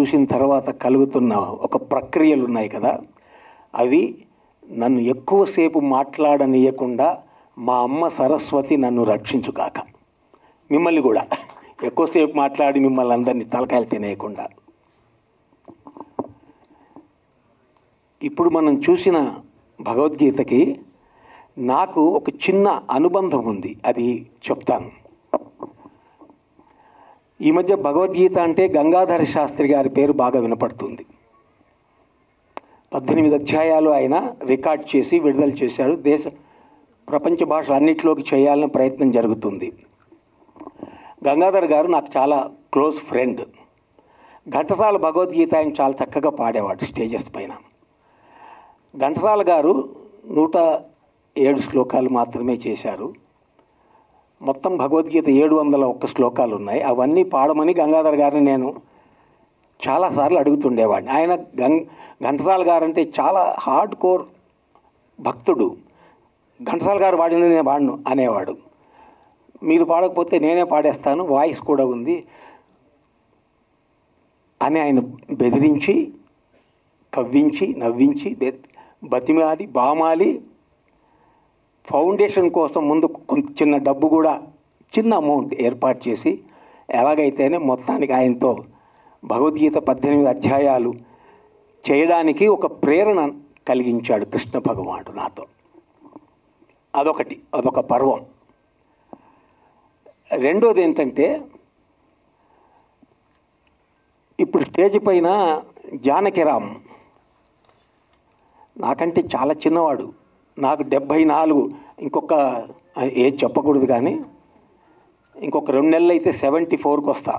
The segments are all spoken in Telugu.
చూసిన తర్వాత కలుగుతున్న ఒక ప్రక్రియలు ఉన్నాయి కదా, అవి నన్ను ఎక్కువసేపు మాట్లాడనీయకుండా మా అమ్మ సరస్వతి నన్ను రక్షించుకాక. మిమ్మల్ని కూడా ఎక్కువసేపు మాట్లాడి మిమ్మల్ని అందరినీ తలకాయలు తినేయకుండా. ఇప్పుడు మనం చూసిన భగవద్గీతకి నాకు ఒక చిన్న అనుబంధం ఉంది, అది చెప్తాను. ఈ మధ్య భగవద్గీత అంటే గంగాధర శాస్త్రి గారి పేరు బాగా వినపడుతుంది. 18 అధ్యాయాలు ఆయన రికార్డ్ చేసి విడుదల చేశాడు. ప్రపంచ భాషలు అన్నింటిలోకి చేయాలనే ప్రయత్నం జరుగుతుంది. గంగాధర్ గారు నాకు చాలా క్లోజ్ ఫ్రెండ్. ఘంటసాల భగవద్గీత ఆయన చాలా చక్కగా పాడేవాడు స్టేజెస్ పైన. ఘంటసాల గారు 107 శ్లోకాలు మాత్రమే చేశారు. మొత్తం భగవద్గీత 701 శ్లోకాలు ఉన్నాయి. అవన్నీ పాడమని గంగాధర్ గారిని నేను చాలాసార్లు అడుగుతుండేవాడిని. ఆయన ఘంటసాల గారు అంటే చాలా హార్డ్ కోర్ భక్తుడు. ఘంటసాల గారు పాడింది నేను పాడను అనేవాడు. మీరు పాడకపోతే నేనే పాడేస్తాను, వాయిస్ కూడా ఉంది అని ఆయన బెదిరించి, కవ్వించి, నవ్వించి, బతిమాలి, బామాలి, ఫౌండేషన్ కోసం ముందు కొంత చిన్న డబ్బు కూడా, చిన్న అమౌంట్ ఏర్పాటు చేసి ఎలాగైతేనే మొత్తానికి ఆయనతో భగవద్గీత 18 అధ్యాయాలు చేయడానికి ఒక ప్రేరణ కలిగించాడు కృష్ణ భగవానుడు నాతో. అదొక పర్వం. రెండోది ఏంటంటే, ఇప్పుడు స్టేజ్ పైన జానకిరామ్ నాకంటే చాలా చిన్నవాడు. నాకు 74, ఇంకొక ఏజ్ చెప్పకూడదు కానీ ఇంకొక 2 నెలలు అయితే 74కి వస్తా.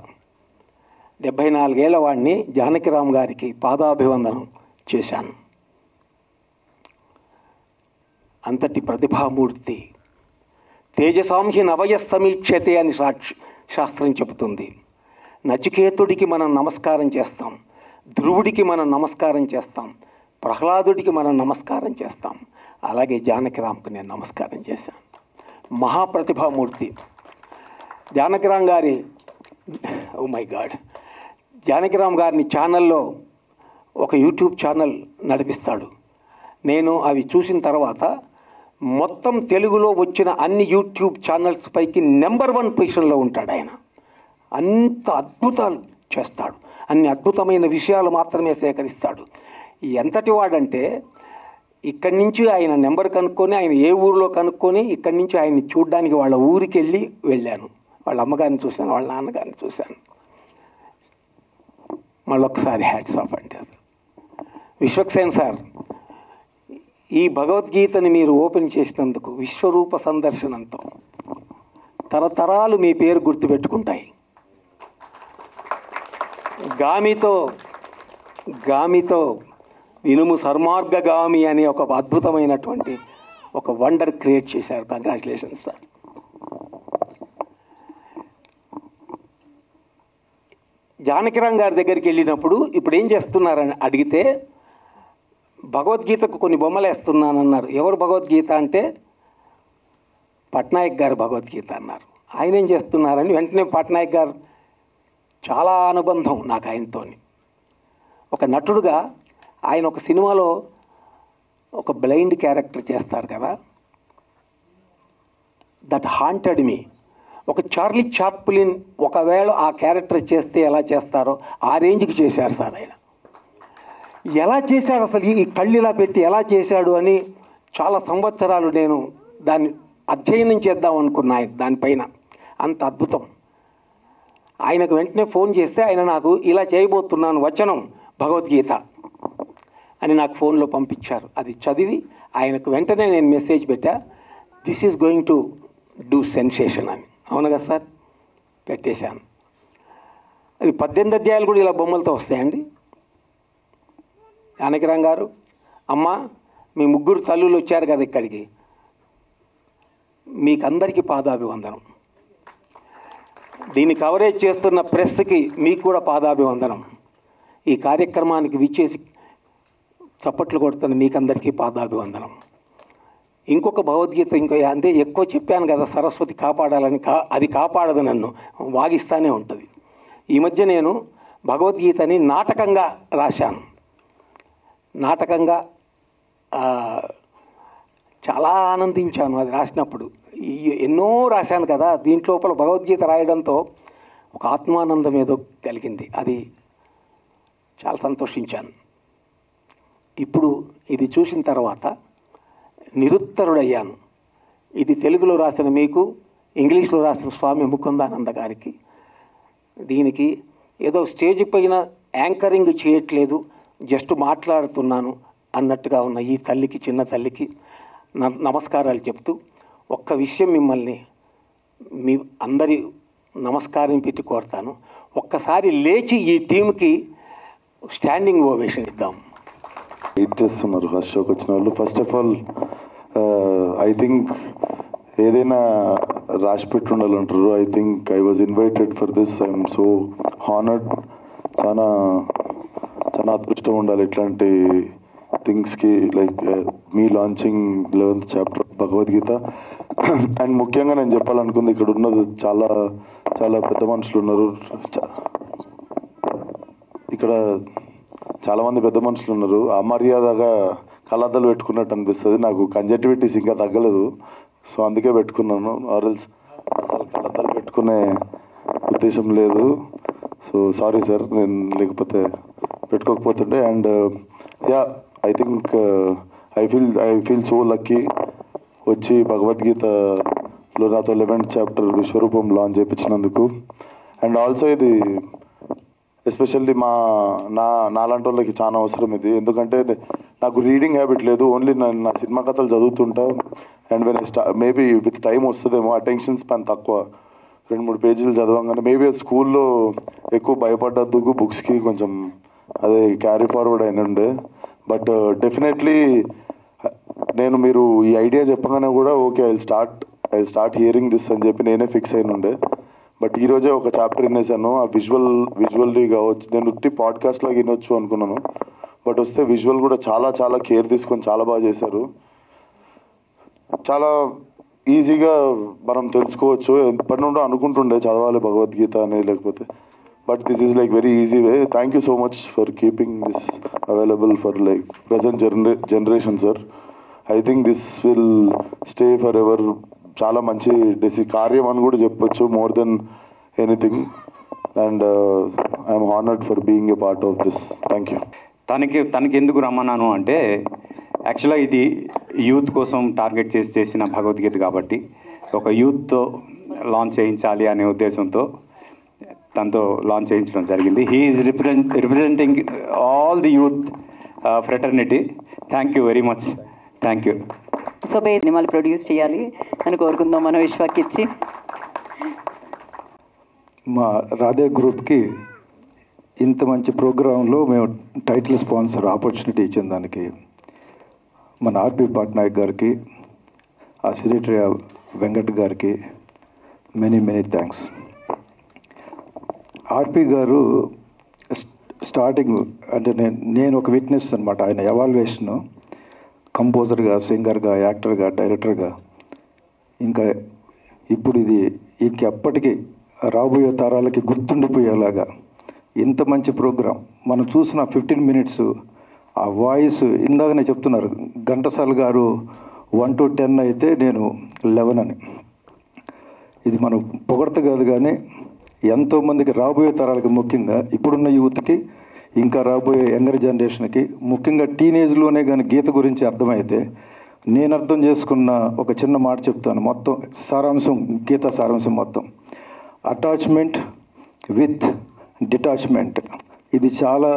74 ఏళ్ల వాడిని జానకిరామ్ గారికి పాదాభివందనం చేశాను. అంతటి ప్రతిభామూర్తి. తేజసాంహి నవయస్తమీక్షతే అని శాస్త్రం చెబుతుంది. నచికేతుడికి మనం నమస్కారం చేస్తాం, ధ్రువుడికి మనం నమస్కారం చేస్తాం, ప్రహ్లాదుడికి మనం నమస్కారం చేస్తాం. అలాగే జానకిరామ్కి నేను నమస్కారం చేశాను. మహాప్రతిభామూర్తి జానకిరామ్ గారి, ఓ మై గాడ్, జానకిరామ్ గారిని ఛానల్లో ఒక యూట్యూబ్ ఛానల్ నడిపిస్తాడు. నేను అవి చూసిన తర్వాత మొత్తం తెలుగులో వచ్చిన అన్ని యూట్యూబ్ ఛానల్స్ పైకి నెంబర్ 1 పొజిషన్లో ఉంటాడు ఆయన. అంత అద్భుతాలు చేస్తాడు, అన్ని అద్భుతమైన విషయాలు మాత్రమే సేకరిస్తాడు. ఎంతటి వాడంటే, ఇక్కడి నుంచి ఆయన నెంబర్ కనుక్కొని, ఆయన ఏ ఊరిలో కనుక్కొని, ఇక్కడి నుంచి ఆయన్ని చూడడానికి వాళ్ళ ఊరికి వెళ్ళాను. వాళ్ళ అమ్మగారిని చూశాను, వాళ్ళ నాన్నగారిని చూశాను. మళ్ళొకసారి హ్యాట్స్ ఆఫ్ అంటే విశ్వక్సేన్ సార్, ఈ భగవద్గీతని మీరు ఓపెన్ చేసినందుకు విశ్వరూప సందర్శనంతో తరతరాలు మీ పేరు గుర్తుపెట్టుకుంటాయి. గామితో వినుము సర్మార్గగామి అనే ఒక అద్భుతమైనటువంటి ఒక వండర్ క్రియేట్ చేశారు. Congratulations sir. జానకిరామ్ గారి దగ్గరికి వెళ్ళినప్పుడు ఇప్పుడు ఏం చేస్తున్నారని అడిగితే, భగవద్గీతకు కొన్ని బొమ్మలు వేస్తున్నానన్నారు. ఎవరు భగవద్గీత అంటే, పట్నాయక్ గారు భగవద్గీత అన్నారు. ఆయన ఏం చేస్తున్నారని వెంటనే పట్నాయక్ గారు, చాలా అనుబంధం నాకు ఆయనతో. ఒక నటుడుగా ఆయన ఒక సినిమాలో ఒక బ్లైండ్ క్యారెక్టర్ చేస్తారు కదా, దట్ హాంటెడ్ మీ. ఒక చార్లీ చాప్లిన్ ఒకవేళ ఆ క్యారెక్టర్ చేస్తే ఎలా చేస్తారో ఆ రేంజ్కి చేశారు సార్ ఆయన. ఎలా చేశాడు అసలు, ఈ కళ్ళు ఇలా పెట్టి ఎలా చేశాడు అని చాలా సంవత్సరాలు నేను దాన్ని అధ్యయనం చేద్దాం అనుకున్నా దానిపైన. అంత అద్భుతం. ఆయనకు వెంటనే ఫోన్ చేస్తే ఆయన నాకు ఇలా చేయబోతున్నాను వచనం భగవద్గీత అని నాకు ఫోన్లో పంపించారు. అది చదివి ఆయనకు వెంటనే నేను మెసేజ్ పెట్టా, this is going to do sensation అని. అవును కదా సార్, పెట్టేశాను. అది 18 అధ్యాయాలు కూడా ఇలా బొమ్మలతో వస్తాయండి. జానకిరామ్ గారు, అమ్మ మీ 3 తల్లులు వచ్చారు కదా ఇక్కడికి, మీకందరికీ పాదాభివందనం. దీన్ని కవరేజ్ చేస్తున్న ప్రెస్కి మీకు కూడా పాదాభివందనం. ఈ కార్యక్రమానికి విచ్చేసి చప్పట్లు కొడుతున్న మీకందరికీ పాదాభివందనం. ఇంకొక భగవద్గీత అంటే ఎక్కువ చెప్పాను కదా, సరస్వతి కాపాడాలని. అది కాపాడదు, నన్ను వాగిస్తానే ఉంటుంది. ఈ మధ్య నేను భగవద్గీతని నాటకంగా రాశాను. నాటకంగా చాలా ఆనందించాను అది రాసినప్పుడు. ఎన్నో రాశాను కదా, దీంట్లోపల భగవద్గీత రాయడంతో ఒక ఆత్మానందం ఏదో కలిగింది. అది చాలా సంతోషించాను. ఇప్పుడు ఇది చూసిన తర్వాత నిరుత్తరుడయ్యాను. ఇది తెలుగులో రాసిన మీకు, ఇంగ్లీష్లో రాసిన స్వామి ముకుందానంద గారికి. దీనికి ఏదో స్టేజ్ పైన యాంకరింగ్ చేయట్లేదు, జస్ట్ మాట్లాడుతున్నాను అన్నట్టుగా ఉన్న ఈ తల్లికి, చిన్న తల్లికి నమస్కారాలు చెప్తూ ఒక్క విషయం మిమ్మల్ని మీ అందరి నమస్కారం పెట్టి కోరుతాను. ఒక్కసారి లేచి ఈ టీంకి స్టాండింగ్ ఓవేషన్ ఇద్దాం. వెయిట్ చేస్తున్నారు ఫస్ట్ షోకి వచ్చిన వాళ్ళు. First of all I think ఏదైనా రాసి పెట్టి ఉండాలంటారు. I think I was invited for this. I'm so honoured. చాలా చాలా అదృష్టం ఉండాలి ఇట్లాంటి థింగ్స్కి, like me launching 11th chapter Bhagavad Gita. And ముఖ్యంగా నేను చెప్పాలనుకుంది, ఇక్కడ ఉన్నది చాలా చాలా పెద్ద మనుషులు ఉన్నారు. ఇక్కడ చాలామంది పెద్ద మనుషులు ఉన్నారు. అమర్యాదగా కళ్ళద్దాలు పెట్టుకున్నట్టు అనిపిస్తుంది. నాకు కంజక్టివిటీస్ ఇంకా తగ్గలేదు, సో అందుకే పెట్టుకున్నాను. ఆర్ఎల్స్ అసలు కళ్ళద్దాలు పెట్టుకునే ఉద్దేశం లేదు. సో సారీ సార్, నేను లేకపోతే పెట్టుకోకపోతుండే. And yeah, I think I feel so lucky వచ్చి భగవద్గీతలో నాతో 11th చాప్టర్ విశ్వరూపం లాంచ్ చేయించినందుకు. అండ్ ఆల్సో ఇది ఎస్పెషల్లీ నాలాంటి వాళ్ళకి చాలా అవసరం ఇది. ఎందుకంటే నాకు రీడింగ్ హ్యాబిట్ లేదు, ఓన్లీ నా సినిమా కథలు చదువుతుంటా. And when maybe with time వస్తుందేమో, అటెన్షన్ స్పాన్ తక్కువ. 2-3 పేజీలు చదవంగానే మేబీ స్కూల్లో ఎక్కువ భయపడ్డదుకు బుక్స్కి కొంచెం అదే క్యారీ ఫార్వర్డ్ అయినండే. బట్ డెఫినెట్లీ నేను మీరు ఈ ఐడియా చెప్పగానే కూడా okay I start hearing this అని చెప్పి నేనే ఫిక్స్ అయినుండే. బట్ ఈరోజే ఒక చాప్టర్ వినేసాను. ఆ విజువల్లీ కావచ్చు, నేను ఉట్టి పాడ్కాస్ట్ లాగా వినొచ్చు అనుకున్నాను. బట్ వస్తే విజువల్ కూడా చాలా చాలా కేర్ తీసుకొని చాలా బాగా చేశారు. చాలా ఈజీగా మనం తెలుసుకోవచ్చు. ఎప్పటి నుండో అనుకుంటుండే చదవాలి భగవద్గీత అని, లేకపోతే but this is like very easy way. Thank you so much for keeping this available for like present generation sir. I think this will stay for ever. చాలా మంచి కార్యం అని కూడా చెప్పొచ్చు, more than anything. And I'm honoured for being a part of this. Thank you. తనకి ఎందుకు రమ్మన్నాను అంటే, యాక్చువల్గా ఇది యూత్ కోసం టార్గెట్ చేసిన భగవద్గీత కాబట్టి ఒక యూత్తో లాంచ్ చేయించాలి అనే ఉద్దేశంతో తనతో లాంచ్ చేయించడం జరిగింది. He is representing all the youth fraternity. Thank you very much. Thank you. So సినిమాలు ప్రొడ్యూస్ చేయాలి అని కోరుకుందాం మనం విశ్వాకి ఇచ్చి. మా రాధే గ్రూప్కి ఇంత మంచి ప్రోగ్రాంలో మేము టైటిల్ స్పాన్సర్ ఆపర్చునిటీ ఇచ్చిన దానికి మన ఆర్పి పట్నాయక్ గారికి, ఆ సెక్రటరీ వెంకట్ గారికి మెనీ థ్యాంక్స్. ఆర్పి గారు స్టార్టింగ్ అంటే నేను ఒక విట్నెస్ అనమాట. ఆయన ఎవాల్యుయేషను కంపోజర్గా, సింగర్గా, యాక్టర్గా, డైరెక్టర్గా, ఇంకా ఇప్పుడు ఇది ఇంకెప్పటికీ రాబోయే తరాలకి గుర్తుండిపోయేలాగా ఇంత మంచి ప్రోగ్రాం మనం చూసిన 15 minutes ఆ వాయిస్. ఇందాకనే చెప్తున్నారు ఘంటసాల గారు 1 to 10 అయితే నేను 11 అని. ఇది మనం పొగడత కాదు, కానీ ఎంతోమందికి రాబోయే తరాలకి, ముఖ్యంగా ఇప్పుడున్న యూత్కి, ఇంకా రాబోయే యంగర్ జనరేషన్కి, ముఖ్యంగా టీనేజ్లోనే కానీ గీత గురించి అర్థమైతే, నేను అర్థం చేసుకున్న ఒక చిన్న మాట చెప్తాను. మొత్తం సారాంశం, గీత సారాంశం మొత్తం అటాచ్మెంట్ విత్ డిటాచ్మెంట్. ఇది చాలా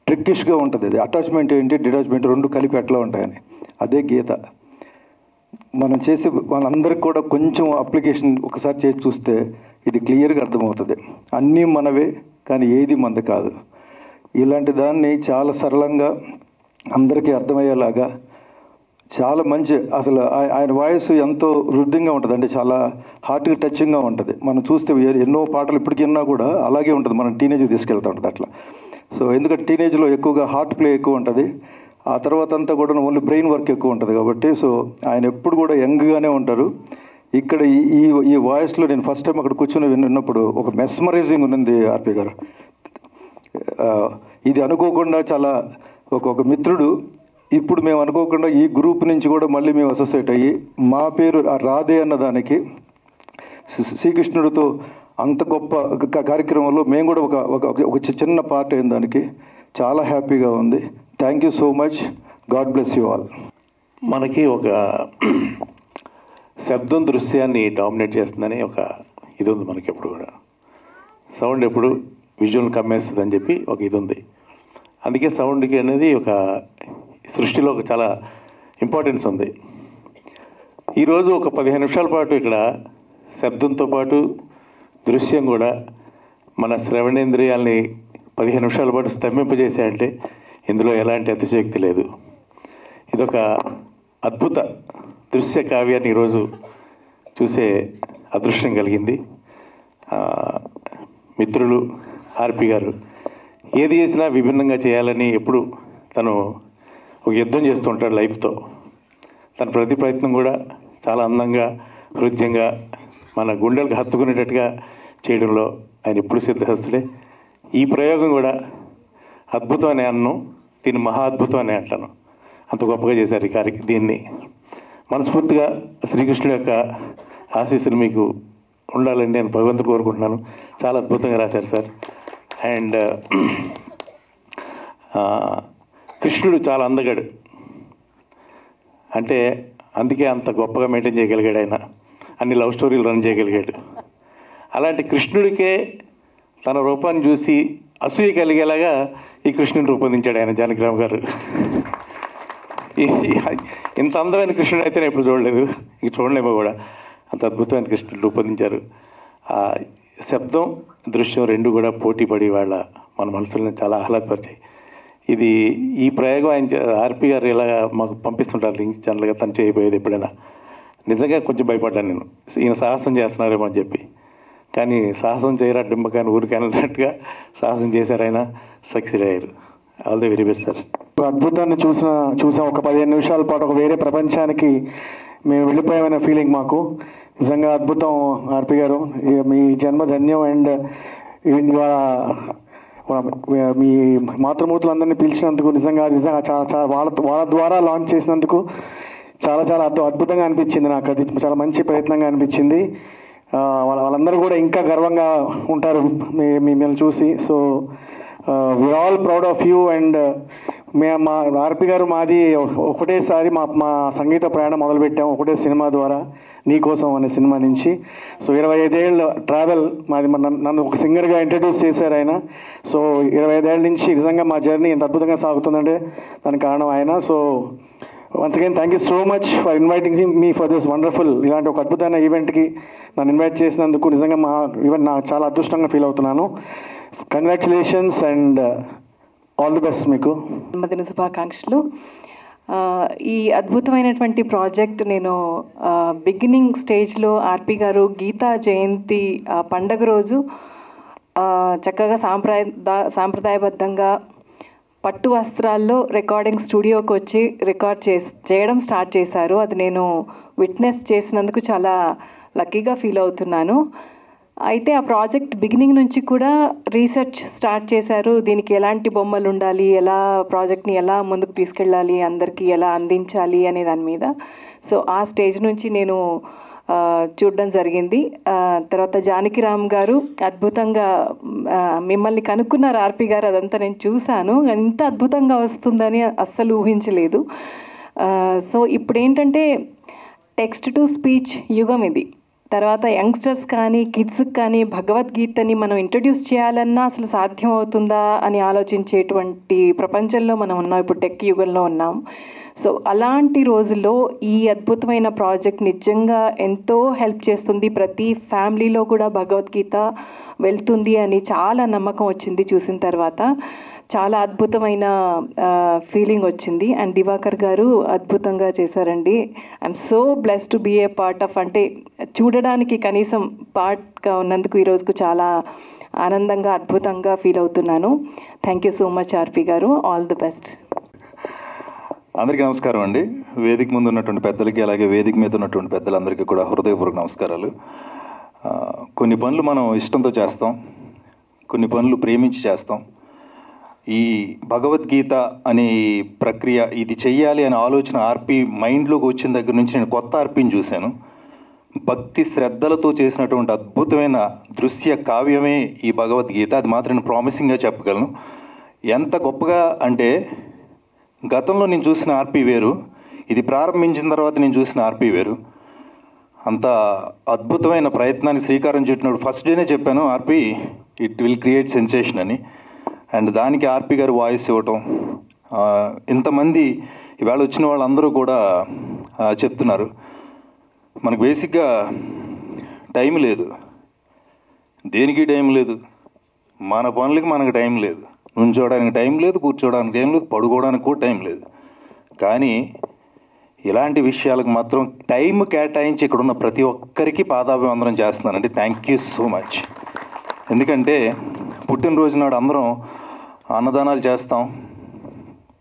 ట్రిక్కిష్గా ఉంటుంది. అది అటాచ్మెంట్ ఏంటి, డిటాచ్మెంట్ రెండు కలిపి ఎట్లా ఉంటాయని, అదే గీత. మనం చేసే వాళ్ళందరికీ కూడా కొంచెం అప్లికేషన్ ఒకసారి చేసి చూస్తే ఇది క్లియర్గా అర్థమవుతుంది. అన్నీ మనవే, కానీ ఏది మనది కాదు. ఇలాంటి దాన్ని చాలా సరళంగా అందరికీ అర్థమయ్యేలాగా చాలా మంచి, అసలు ఆయన వాయిస్ ఎంతో హృదయంగా ఉంటుంది, అంటే చాలా హార్ట్కి టచింగ్గా ఉంటుంది. మనం చూస్తే ఎన్నో పాటలు ఇప్పటికీ విన్నా కూడా అలాగే ఉంటుంది, మనం టీనేజ్కి తీసుకెళ్తూ ఉంటుంది అట్లా. సో ఎందుకంటే టీనేజ్లో ఎక్కువగా హార్ట్ ప్లే ఎక్కువ ఉంటుంది, ఆ తర్వాత అంతా కూడా ఓన్లీ బ్రెయిన్ వర్క్ ఎక్కువ ఉంటుంది కాబట్టి. సో ఆయన ఎప్పుడు కూడా యంగ్గానే ఉంటారు. ఇక్కడ ఈ వాయిస్లో నేను ఫస్ట్ టైం అక్కడ కూర్చొని విన్నప్పుడు ఒక మెస్మరైజింగ్ ఉన్నది ఆర్పి గారు. ఇది అనుకోకుండా చాలా ఒక మిత్రుడు ఇప్పుడు మేము అనుకోకుండా ఈ గ్రూప్ నుంచి కూడా మళ్ళీ మేము అసోసియేట్ అయ్యి మా పేరు రాధే అన్న దానికి శ్రీకృష్ణుడితో అంత గొప్ప కార్యక్రమంలో మేము కూడా ఒక చిన్న పార్ట్ అయిన దానికి చాలా హ్యాపీగా ఉంది. Thank you so much. God bless you all. మనకి ఒక శబ్దం దృశ్యాన్ని డామినేట్ చేస్తుందని ఒక ఇది ఉంది మనకి. ఎప్పుడు కూడా సౌండ్ ఎప్పుడు విజువల్ కమ్మేస్తుంది అని చెప్పి ఒక ఇది ఉంది. అందుకే సౌండ్కి అనేది ఒక సృష్టిలో ఒక చాలా ఇంపార్టెన్స్ ఉంది. ఈరోజు ఒక 15 నిమిషాల పాటు ఇక్కడ శబ్దంతో పాటు దృశ్యం కూడా మన శ్రవణేంద్రియాల్ని 15 నిమిషాల పాటు స్తంభింపజేసాయంటే ఇందులో ఎలాంటి అతిశయోక్తి లేదు. ఇదొక అద్భుత దృశ్య కావ్యాన్ని ఈరోజు చూసే అదృష్టం కలిగింది. మిత్రులు ఆర్పి గారు ఏది చేసినా విభిన్నంగా చేయాలని ఎప్పుడు తను ఒక యుద్ధం చేస్తూ ఉంటాడు లైఫ్తో. తన ప్రతి ప్రయత్నం కూడా చాలా అందంగా హృద్యంగా మన గుండెలకు హత్తుకునేటట్టుగా చేయడంలో ఆయన ఎప్పుడు సిద్ధహస్తుడే. ఈ ప్రయోగం కూడా అద్భుతం అనే అన్నం, దీన్ని మహా అద్భుతం అనే అంటాను. అంత గొప్పగా చేశారు ఈ దీన్ని. మనస్ఫూర్తిగా శ్రీకృష్ణుడి యొక్క ఆశీస్సులు మీకు ఉండాలని నేను భగవంతుడు కోరుకుంటున్నాను. చాలా అద్భుతంగా రాశారు సార్. అండ్ కృష్ణుడు చాలా అందగాడు, అంటే అందుకే అంత గొప్పగా మెయింటైన్ చేయగలిగాడు ఆయన. అన్ని లవ్ స్టోరీలు రన్ చేయగలిగాడు. అలాంటి కృష్ణుడికే తన రూపాన్ని చూసి అసూయ కలిగేలాగా ఈ కృష్ణుని రూపొందించాడు ఆయన, జానకిరామ్ గారు. ఇంత అందమైన కృష్ణుడు అయితే నేను ఎప్పుడు చూడలేదు, ఇంక చూడలేమో కూడా. అంత అద్భుతమైన కృష్ణుడు రూపొందించారు. శబ్దం దృశ్యం రెండు కూడా పోటీ పడి మన మనసులను చాలా ఆహ్లాదపరిచాయి. ఈ ప్రయోగం ఆయన ఆర్పి గారు ఇలా మాకు పంపిస్తుంటారు లింక్ ఛానల్గా, తను చేయబోయేది ఎప్పుడైనా. నిజంగా కొంచెం భయపడ్డాను నేను, ఈయన సాహసం చేస్తున్నారేమో అని చెప్పి. కానీ సాహసం చేయరా డింబకాని ఊరికి అన్నట్టుగా సాహసం చేశారు, ఆయన సక్సెస్ అయ్యారు. All the very best sir. అద్భుతాన్ని చూసాం. ఒక 15 నిమిషాల పాటు ఒక వేరే ప్రపంచానికి మేము వెళ్ళిపోయామనే ఫీలింగ్ మాకు. నిజంగా అద్భుతం ఆర్పి గారు, మీ జన్మ ధన్యం. అండ్ ఇవాళ మీ మాతృమూర్తులందరినీ పిలిచినందుకు నిజంగా చాలా వాళ్ళ ద్వారా లాంచ్ చేసినందుకు చాలా అద్భుతంగా అనిపించింది నాకు. అది చాలా మంచి ప్రయత్నంగా అనిపించింది. వాళ్ళందరూ కూడా ఇంకా గర్వంగా ఉంటారు మిమ్మల్ని చూసి. So we are all proud of you. And మా ఆర్పి గారు మాది ఒకటేసారి మా సంగీత ప్రయాణం మొదలుపెట్టాము ఒకటే సినిమా ద్వారా, నీకోసం అనే సినిమా నుంచి. సో 25 ఏళ్ళ ట్రావెల్ మాది. నన్ను ఒక సింగర్గా ఇంట్రడ్యూస్ చేశారు ఆయన. సో 25 ఏళ్ళ నుంచి నిజంగా మా జర్నీ ఎంత అద్భుతంగా సాగుతుందంటే దానికి కారణం ఆయన. So once again thank you so much for inviting me for this wonderful, ఇలాంటి ఒక అద్భుతమైన ఈవెంట్కి నన్ను ఇన్వైట్ చేసినందుకు నిజంగా ఈవెంట్ నాకు చాలా అదృష్టంగా ఫీల్ అవుతున్నాను. Congratulations and all the best మీకు. జన్మదిన శుభాకాంక్షలు. ఈ అద్భుతమైనటువంటి ప్రాజెక్ట్ నేను బిగినింగ్ స్టేజ్లో ఆర్పి గారు గీతా జయంతి పండగ రోజు చక్కగా సాంప్రదాయబద్ధంగా పట్టు వస్త్రాల్లో రికార్డింగ్ స్టూడియోకి వచ్చి రికార్డ్ చేయడం స్టార్ట్ చేశారు. అది నేను విట్నెస్ చేసినందుకు చాలా లక్కీగా ఫీల్ అవుతున్నాను. అయితే ఆ ప్రాజెక్ట్ బిగినింగ్ నుంచి కూడా రీసెర్చ్ స్టార్ట్ చేశారు. దీనికి ఎలాంటి బొమ్మలు ఉండాలి, ఎలా ప్రాజెక్ట్ని ఎలా ముందుకు తీసుకెళ్ళాలి, అందరికీ ఎలా అందించాలి అనే దాని మీద. సో ఆ స్టేజ్ నుంచి నేను చూడడం జరిగింది. తర్వాత జానకిరామ్ గారు అద్భుతంగా మిమ్మల్ని కనుక్కున్నారు ఆర్పి గారు, అదంతా నేను చూశాను. ఎంత అద్భుతంగా వస్తుందని అస్సలు ఊహించలేదు. సో ఇప్పుడు ఏంటంటే టెక్స్ట్ టు స్పీచ్ యుగం ఇది. తర్వాత యంగ్స్టర్స్ కానీ కిడ్స్కి కానీ భగవద్గీతని మనం ఇంట్రడ్యూస్ చేయాలన్నా అసలు సాధ్యం అవుతుందా అని ఆలోచించేటువంటి ప్రపంచంలో మనం ఉన్నాం, ఇప్పుడు టెక్ యుగంలో ఉన్నాం. సో అలాంటి రోజుల్లో ఈ అద్భుతమైన ప్రాజెక్ట్ నిజంగా ఎంతో హెల్ప్ చేస్తుంది. ప్రతి ఫ్యామిలీలో కూడా భగవద్గీత వెళ్తుంది అని చాలా నమ్మకం వచ్చింది చూసిన తర్వాత. చాలా అద్భుతమైన ఫీలింగ్ వచ్చింది. అండ్ దివాకర్ గారు అద్భుతంగా చేశారండి. I'm so blessed to be a part of, అంటే చూడడానికి కనీసం పార్ట్గా ఉన్నందుకు ఈరోజుకు చాలా ఆనందంగా అద్భుతంగా ఫీల్ అవుతున్నాను. థ్యాంక్ యూ సో మచ్ ఆర్పి గారు. All the best. అందరికీ నమస్కారం అండి. వేదిక ముందు ఉన్నటువంటి పెద్దలకి అలాగే వేదిక మీద ఉన్నటువంటి పెద్దలందరికీ కూడా హృదయపూర్వక నమస్కారాలు. కొన్ని పనులు మనం ఇష్టంతో చేస్తాం, కొన్ని పనులు ప్రేమించి చేస్తాం, ఈ భగవద్గీత అనే ప్రక్రియ ఇది చెయ్యాలి అనే ఆలోచన ఆర్పి మైండ్లోకి వచ్చిన దగ్గర నుంచి నేను కొత్త ఆర్పిని చూశాను. భక్తి శ్రద్ధలతో చేసినటువంటి అద్భుతమైన దృశ్య కావ్యమే ఈ భగవద్గీత. అది మాత్రం నేను ప్రామిసింగ్గా చెప్పగలను. ఎంత గొప్పగా అంటే గతంలో నేను చూసిన ఆర్పి వేరు, ఇది ప్రారంభించిన తర్వాత నేను చూసిన ఆర్పి వేరు. అంత అద్భుతమైన ప్రయత్నానికి శ్రీకారం చుట్టినప్పుడు ఫస్ట్ డేనే చెప్పాను ఆర్పి ఇట్ విల్ క్రియేట్ సెన్సేషన్ అని. అండ్ దానికి ఆర్పి గారు వాయిస్ ఇవ్వటం, ఇంతమంది ఇవాళ వచ్చిన వాళ్ళందరూ కూడా చెప్తున్నారు మనకు బేసిక్గా టైం లేదు, దేనికి టైం లేదు, మన పనులకి మనకు టైం లేదు, నుంచోడానికి టైం లేదు, కూర్చోడానికి టైం లేదు, పడుకోవడానికి కూడా టైం లేదు. కానీ ఇలాంటి విషయాలకు మాత్రం టైం కేటాయించి ఇక్కడ ఉన్న ప్రతి ఒక్కరికి పాదాభివందనం చేస్తున్నానండి. Thank you so much. ఎందుకంటే పుట్టినరోజు నాడు అందరం అన్నదానాలు చేస్తాం,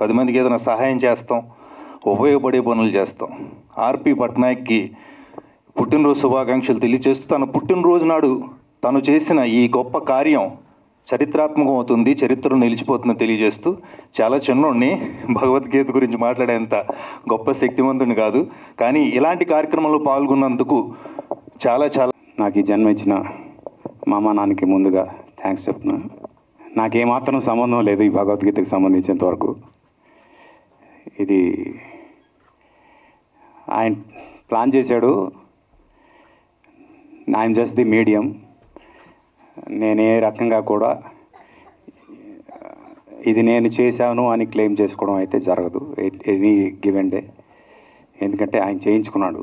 10 మందికి ఏదైనా సహాయం చేస్తాం, ఉపయోగపడే పనులు చేస్తాం. ఆర్పి పట్నాయక్కి పుట్టినరోజు శుభాకాంక్షలు తెలియజేస్తూ తన పుట్టినరోజు నాడు తను చేసిన ఈ గొప్ప కార్యం చరిత్రాత్మకం అవుతుంది, చరిత్రలో నిలిచిపోతుందని తెలియజేస్తూ, చాలా చిన్నోడిని, భగవద్గీత గురించి మాట్లాడేంత గొప్ప శక్తివంతుని కాదు, కానీ ఇలాంటి కార్యక్రమంలో పాల్గొన్నందుకు చాలా చాలా నాకు ఈ జన్మ ఇచ్చిన మా అమ్మ నాన్నకి ముందుగా థ్యాంక్స్ చెప్తున్నా. నాకేమాత్రం సంబంధం లేదు ఈ భగవద్గీతకు సంబంధించినంత వరకు. ఇది ఆయన ప్లాన్ చేశాడు, ఐఎమ్ జస్ట్ ది మీడియం. నేనే రకంగా కూడా ఇది నేను చేశాను అని క్లెయిమ్ చేసుకోవడం అయితే జరగదు ఎనీ గివెన్ డే. ఎందుకంటే ఆయన చేయించుకున్నాడు.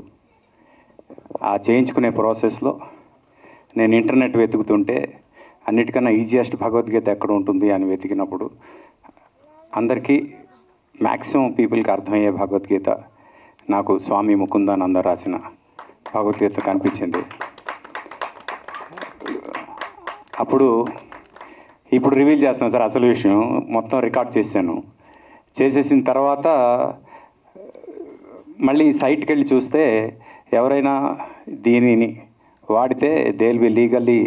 ఆ చేయించుకునే ప్రాసెస్లో నేను ఇంటర్నెట్ వెతుకుతుంటే అన్నిటికన్నా ఈజియెస్ట్ భగవద్గీత ఎక్కడ ఉంటుంది అని వెతికినప్పుడు అందరికీ మ్యాక్సిమం పీపుల్కి అర్థమయ్యే భగవద్గీత నాకు స్వామి ముకుందానంద రాసిన భగవద్గీత కనిపించింది. ఇప్పుడు రివీల్ చేస్తున్నాను సార్ అసలు విషయం. మొత్తం రికార్డ్ చేసేసిన తర్వాత మళ్ళీ సైట్కి వెళ్ళి చూస్తే ఎవరైనా దీనిని వాడితే దే విల్ బి లీగల్లీ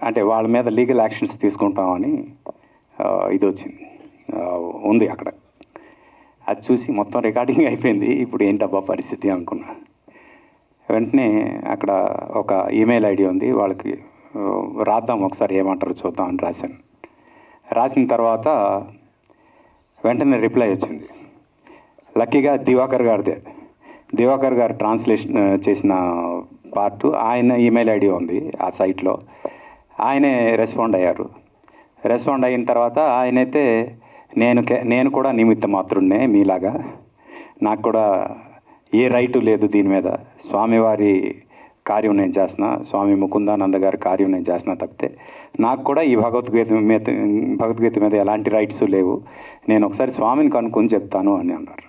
అంటే వాళ్ళ మీద లీగల్ యాక్షన్స్ తీసుకుంటామని ఇది వచ్చింది ఉంది అక్కడ. అది చూసి మొత్తం రికార్డింగ్ అయిపోయింది. ఇప్పుడు ఏంటబ్బా పరిస్థితి అనుకున్నా. వెంటనే అక్కడ ఒక ఈమెయిల్ ఐడి ఉంది, వాళ్ళకి రాద్దాం ఒకసారి ఏమంటారు చూద్దాం అని రాశాను. రాసిన తర్వాత వెంటనే రిప్లై వచ్చింది. లక్కీగా దివాకర్ గారు ట్రాన్స్లేషన్ చేసిన పార్ట్ ఆయన ఈమెయిల్ ఐడి ఉంది ఆ సైట్లో. ఆయనే రెస్పాండ్ అయ్యారు. రెస్పాండ్ అయిన తర్వాత ఆయనైతే నేను కూడా నిమిత్త మాత్రున్నే మీలాగా, నాకు కూడా ఏ రైటు లేదు దీని మీద, స్వామివారి కార్యం నేను చేస్తున్నా, స్వామి ముకుందానంద గారి కార్యం నేను చేస్తున్నా తప్పితే నాకు కూడా ఈ భగవద్గీత మీద ఎలాంటి రైట్స్ లేవు, నేను ఒకసారి స్వామిని కనుక్కొని చెప్తాను అని అన్నారు.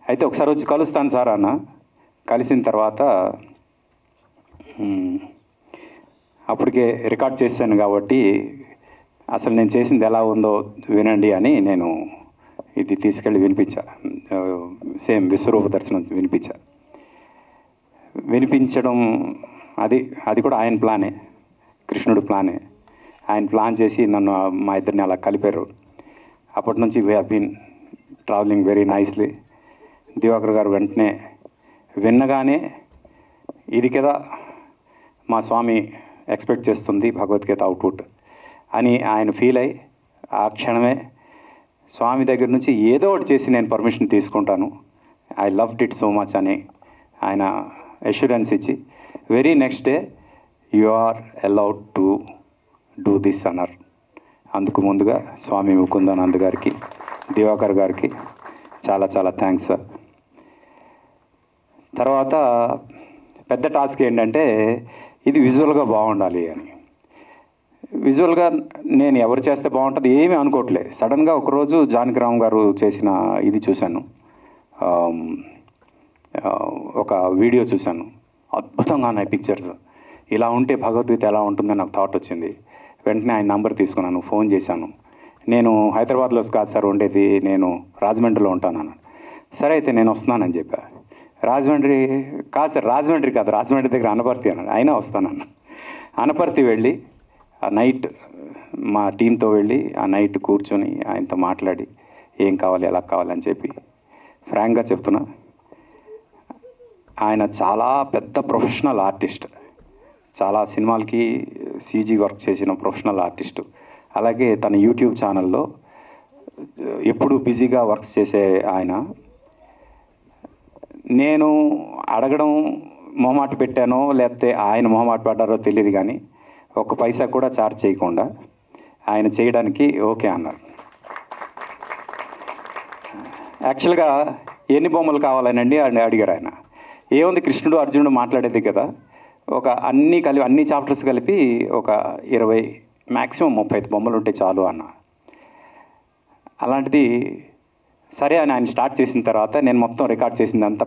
అయితే ఒకసారి వచ్చి కలుస్తాను సార్ అన్న. కలిసిన తర్వాత అప్పటికే రికార్డ్ చేశాను కాబట్టి అసలు నేను చేసింది ఎలా ఉందో వినండి అని నేను ఇది తీసుకెళ్ళి వినిపించా. సేమ్ విశ్వరూప దర్శనం వినిపించడం అది కూడా ఆయన ప్లానే, కృష్ణుడు ప్లానే. ఆయన ప్లాన్ చేసి నన్ను మా ఇద్దరిని అలా కలిపారు. అప్పటి నుంచి we have been travelling very nicely. Diwakar garu వెంటనే విన్నగానే ఇది కదా మా స్వామి ఎక్స్పెక్ట్ చేస్తుంది భగవద్గీత అవుట్పుట్ అని ఆయన ఫీల్ అయ్యి ఆ క్షణమే స్వామి దగ్గర నుంచి ఏదో ఒకటి చేసి నేను పర్మిషన్ తీసుకుంటాను, I loved it so much అని ఆయన అష్యూరెన్స్ ఇచ్చి very next day you are allowed to do this అన్నారు. అందుకు ముందుగా స్వామి ముకుందానంద గారికి, దివాకర్ గారికి చాలా చాలా థ్యాంక్స్ సార్. తర్వాత పెద్ద టాస్క్ ఏంటంటే ఇది విజువల్గా బాగుండాలి అని. విజువల్గా నేను ఎవరు చేస్తే బాగుంటుంది ఏమీ అనుకోవట్లే. సడన్గా ఒకరోజు జానకిరామ్ గారు చేసిన ఇది చూశాను, ఒక వీడియో చూశాను. అద్భుతంగా ఉన్నాయి పిక్చర్స్. ఇలా ఉంటే భగవద్గీత ఎలా ఉంటుందని నాకు థాట్ వచ్చింది. వెంటనే ఆయన నంబర్ తీసుకున్నాను, ఫోన్ చేశాను. నేను హైదరాబాద్లో కాదు సార్ ఉండేది, నేను రాజమండ్రిలో ఉంటాను. సరే అయితే నేను వస్తున్నానని చెప్పా. రాజమండ్రి కాదు సార్, రాజమండ్రి కాదు, రాజమండ్రి దగ్గర అనపర్తి అన్నాడు. అయినా వస్తానన్న. అనపర్తి వెళ్ళి ఆ నైట్ మా టీంతో వెళ్ళి ఆ నైట్ కూర్చొని ఆయనతో మాట్లాడి ఏం కావాలి ఎలా కావాలని చెప్పి ఫ్రాంక్గా చెప్తున్నా, ఆయన చాలా పెద్ద ప్రొఫెషనల్ ఆర్టిస్ట్, చాలా సినిమాలకి సీజీ వర్క్ చేసిన ప్రొఫెషనల్ ఆర్టిస్టు. అలాగే తన యూట్యూబ్ ఛానల్లో ఎప్పుడు బిజీగా వర్క్స్ చేసే ఆయన. నేను అడగడం మొహమాట పెట్టానో లేకపోతే ఆయన మొహమాట పడ్డారో తెలియదు, కానీ ఒక్క పైసా కూడా ఛార్జ్ చేయకుండా ఆయన చేయడానికి ఓకే అన్నారు. యాక్చువల్గా ఎన్ని బొమ్మలు కావాలనండి అని అడిగారు ఆయన. ఏముంది, కృష్ణుడు అర్జునుడు మాట్లాడేది కదా, ఒక అన్ని చాప్టర్స్ కలిపి ఒక 20 మ్యాక్సిమం 35 బొమ్మలు ఉంటే చాలు అన్న. అలాంటిది సరే అని ఆయన స్టార్ట్ చేసిన తర్వాత నేను మొత్తం రికార్డ్ చేసిందంతా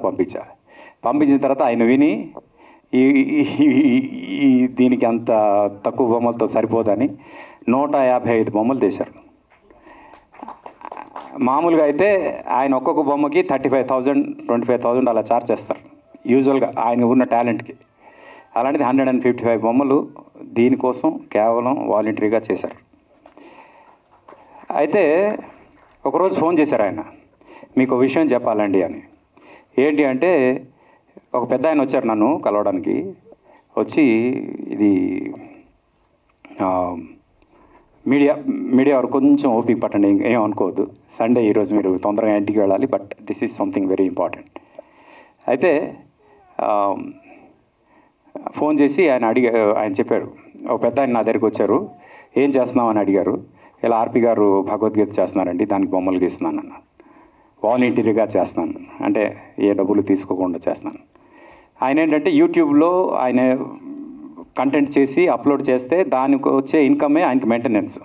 పంపించిన తర్వాత ఆయన విని ఈ దీనికి అంత తక్కువ బొమ్మలతో సరిపోదని 155 బొమ్మలు తీశారు. మామూలుగా అయితే ఆయన ఒక్కొక్క బొమ్మకి 35,000 25,000 అలా ఛార్జ్ చేస్తారు యూజువల్గా ఆయన ఉన్న టాలెంట్కి. అలాంటిది 155 బొమ్మలు దీనికోసం కేవలం వాలంటరీగా చేశారు. అయితే ఒకరోజు ఫోన్ చేశారు ఆయన, మీకు విషయం చెప్పాలండి అని. ఏంటి అంటే, ఒక పెద్ద ఆయన వచ్చారు నన్ను కలవడానికి. వచ్చి ఇది మీడియా వారు కొంచెం ఓపిక పట్టండి, ఏం అనుకోవద్దు, సండే ఈరోజు మీరు తొందరగా ఇంటికి వెళ్ళాలి, but this is something very important. అయితే ఫోన్ చేసి ఆయన చెప్పారు, ఒక పెద్ద ఆయన నా దగ్గరికి వచ్చారు, ఏం చేస్తున్నావు అని అడిగారు. ఇలా ఆర్పి గారు భగవద్గీత చేస్తున్నారండి, దానికి బొమ్మలు గీస్తున్నాను అన్న. వాలంటీర్గా చేస్తున్నాను అంటే ఏ డబ్బులు తీసుకోకుండా చేస్తున్నాను. ఆయన ఏంటంటే యూట్యూబ్లో ఆయన కంటెంట్ చేసి అప్లోడ్ చేస్తే దానికి వచ్చే ఇన్కమే ఆయనకి మెయింటెనెన్స్.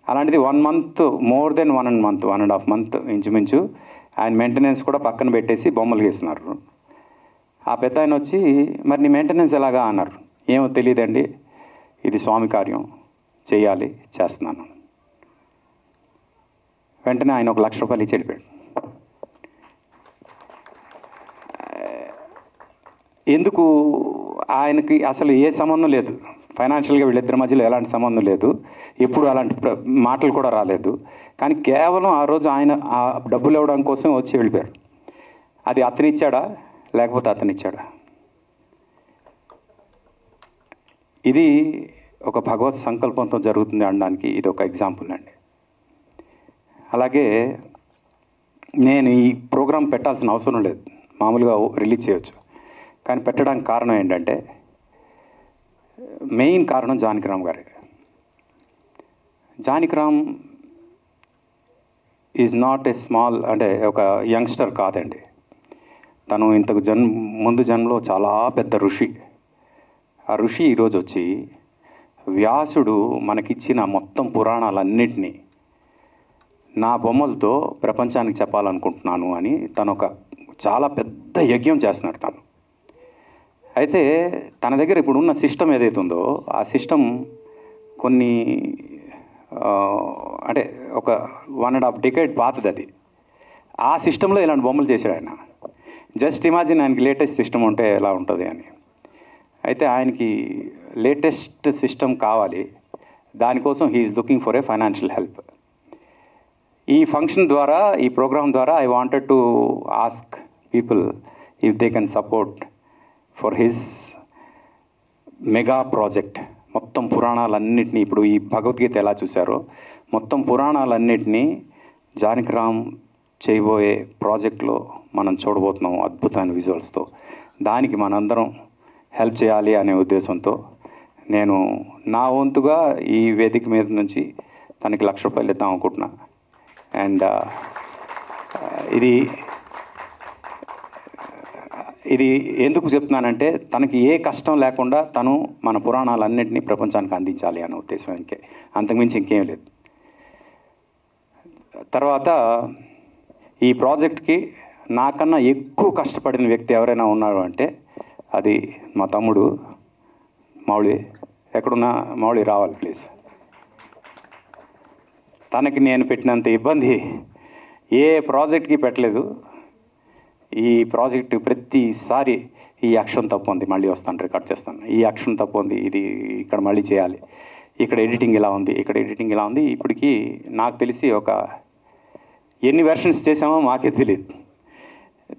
అలాంటిది 1 month, మోర్ దెన్ 1.5 month ఇంచుమించు ఆయన మెయింటెనెన్స్ కూడా పక్కన పెట్టేసి బొమ్మలు గీస్తున్నారు. ఆ పెద్ద ఆయన వచ్చి, మరి నీ మెయింటెనెన్స్ ఎలాగా అన్నారు. ఏమో తెలియదండి, ఇది స్వామి కార్యం, చేయాలి, చేస్తున్నాను. వెంటనే ఆయన 1 లక్ష రూపాయలు ఇచ్చి వెళ్ళిపోయాడు. ఎందుకు? ఆయనకి అసలు ఏ సంబంధం లేదు, ఫైనాన్షియల్గా వీళ్ళిద్దరి మధ్యలో ఎలాంటి సంబంధం లేదు, ఎప్పుడు అలాంటి మాటలు కూడా రాలేదు. కానీ కేవలం ఆ రోజు ఆయన ఆ డబ్బులు ఇవ్వడం కోసం వచ్చి వెళ్ళిపోయారు. అది అతనిచ్చాడా లేకపోతే అతనిచ్చాడా? ఇది ఒక భగవత్ సంకల్పంతో జరుగుతుంది అనడానికి ఇది ఒక ఎగ్జాంపుల్ అండి. అలాగే నేను ఈ ప్రోగ్రాం పెట్టాల్సిన అవసరం లేదు, మామూలుగా రిలీజ్ చేయొచ్చు. కానీ పెట్టడానికి కారణం ఏంటంటే, మెయిన్ కారణం జానకిరామ్ గారే. Janakiram is not a small, అంటే ఒక యంగ్స్టర్ కాదండి. తను ఇంతకు ముందు జన్మలో చాలా పెద్ద ఋషి. ఆ ఋషి ఈరోజు వచ్చి వ్యాసుడు మనకిచ్చిన మొత్తం పురాణాలన్నింటినీ నా బొమ్మలతో ప్రపంచానికి చెప్పాలనుకుంటున్నాను అని తను ఒక చాలా పెద్ద యజ్ఞం చేస్తున్నాడు తను. అయితే తన దగ్గర ఇప్పుడు ఉన్న సిస్టమ్ ఏదైతే ఉందో ఆ సిస్టమ్ కొన్ని అంటే ఒక 1.5 decade పాతది అది. ఆ సిస్టంలో ఇలాంటి బొమ్మలు చేశాడు ఆయన. జస్ట్ ఇమాజిన్ ఆయనకి లేటెస్ట్ సిస్టమ్ ఉంటే ఎలా ఉంటుంది అని. అయితే ఆయనకి లేటెస్ట్ సిస్టమ్ కావాలి, దానికోసం he is looking for a financial help. ఈ ఫంక్షన్ ద్వారా, ఈ ప్రోగ్రామ్ ద్వారా I wanted to ask people if they can support for his mega project. మొత్తం పురాణాలన్నింటినీ, ఇప్పుడు ఈ భగవద్గీత ఎలా చూశారో మొత్తం పురాణాలన్నింటినీ జానకిరామ్ చేయబోయే ప్రాజెక్ట్లో మనం చూడబోతున్నాం అద్భుతమైన విజువల్స్తో. దానికి మనందరం హెల్ప్ చేయాలి అనే ఉద్దేశంతో నేను నా వంతుగా ఈ వేదిక మీద నుంచి తనకి 1 లక్ష రూపాయలు ఇద్దాం అనుకుంటున్నా. అండ్ ఇది ఎందుకు చెప్తున్నానంటే, తనకి ఏ కష్టం లేకుండా తను మన పురాణాలన్నింటినీ ప్రపంచానికి అందించాలి అనే ఉద్దేశం, అంతకుమించి ఇంకేం లేదు. తర్వాత ఈ ప్రాజెక్ట్కి నాకన్నా ఎక్కువ కష్టపడిన వ్యక్తి ఎవరైనా ఉన్నారు అంటే అది మా తమ్ముడు మౌళి. ఎక్కడున్నా మౌళి రావాలి ప్లీజ్. తనకి నేను పెట్టినంత ఇబ్బంది ఏ ప్రాజెక్ట్కి పెట్టలేదు. ఈ ప్రాజెక్టు ప్రతిసారి ఈ యాక్షన్ తప్పు ఉంది, మళ్ళీ వస్తాను రికార్డ్ చేస్తాను, ఈ యాక్షన్ తప్పు ఉంది, ఇది ఇక్కడ మళ్ళీ చేయాలి, ఇక్కడ ఎడిటింగ్ ఇలా ఉంది, ఇక్కడ ఎడిటింగ్ ఇలా ఉంది. ఇప్పటికీ నాకు తెలిసి ఒక ఎన్ని వెర్షన్స్ చేసామో మాకే తెలియదు.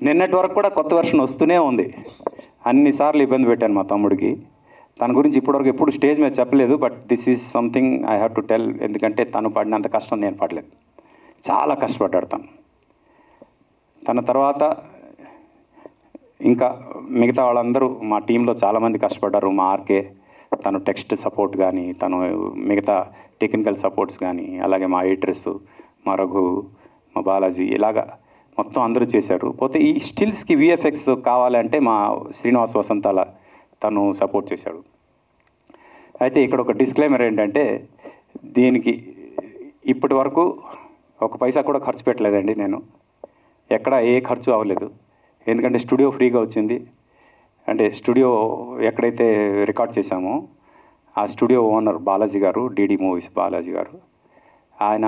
నిన్నటి వరకు కూడా కొత్త వెర్షన్ వస్తూనే ఉంది. అన్నిసార్లు ఇబ్బంది పెట్టాను మా తమ్ముడికి. తన గురించి ఇప్పటివరకు ఎప్పుడు స్టేజ్ మీద చెప్పలేదు, but this is something I have to tell. ఎందుకంటే తను పడినంత కష్టం నేను పడలేదు. చాలా కష్టపడ్డాడు తను. తన తర్వాత ఇంకా మిగతా వాళ్ళందరూ మా టీంలో చాలామంది కష్టపడ్డారు. మా ఆర్కే తను టెక్స్ట్ సపోర్ట్ కానీ, తను మిగతా టెక్నికల్ సపోర్ట్స్ కానీ, అలాగే మా ఎడిటర్స్, మా రఘు, మా బాలాజీ, ఇలాగా మొత్తం అందరూ చేశారు. పోతే ఈ స్టిల్స్కి విఎఫ్ఎక్స్ కావాలంటే మా శ్రీనివాస్ వసంతాల తను సపోర్ట్ చేశాడు. అయితే ఇక్కడ ఒక డిస్క్లైమర్ ఏంటంటే, దీనికి ఇప్పటి వరకు ఒక పైసా కూడా ఖర్చు పెట్టలేదండి. నేను ఎక్కడ ఏ ఖర్చు అవ్వలేదు. ఎందుకంటే స్టూడియో ఫ్రీగా వచ్చింది. అంటే స్టూడియో ఎక్కడైతే రికార్డ్ చేశామో ఆ స్టూడియో ఓనర్ బాలాజీ గారు, డీడీ మూవీస్ బాలాజీ గారు, ఆయన